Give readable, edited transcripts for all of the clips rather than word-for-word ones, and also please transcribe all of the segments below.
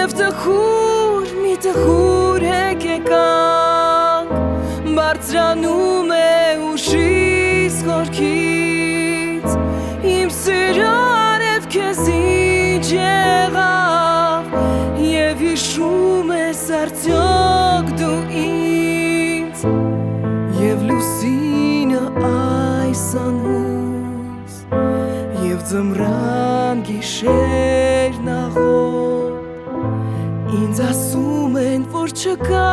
Եվ տխուր մի տխուր հեկեկանք բարձրանում է ուշիս խորքից Իմ սիրո արև քեզ ինչ եղավ Եվ հիշում ես արդյոք դու ինձ Եվ լուսինը այս անհուս Եվ ձմռան գիշեր նախոտ Ինձ ասում են, որ չկա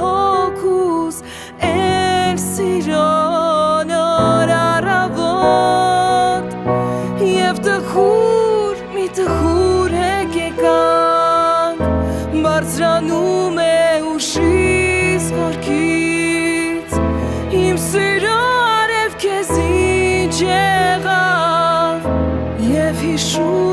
հոգուս Էլ սիրո նոր առավոտ Եվ տխուր մի տխուր հեկեկանք Բարձրանում է ուշիս խորքից Իմ սիրո արև քեզ ինչ եղավ Եվ հիշում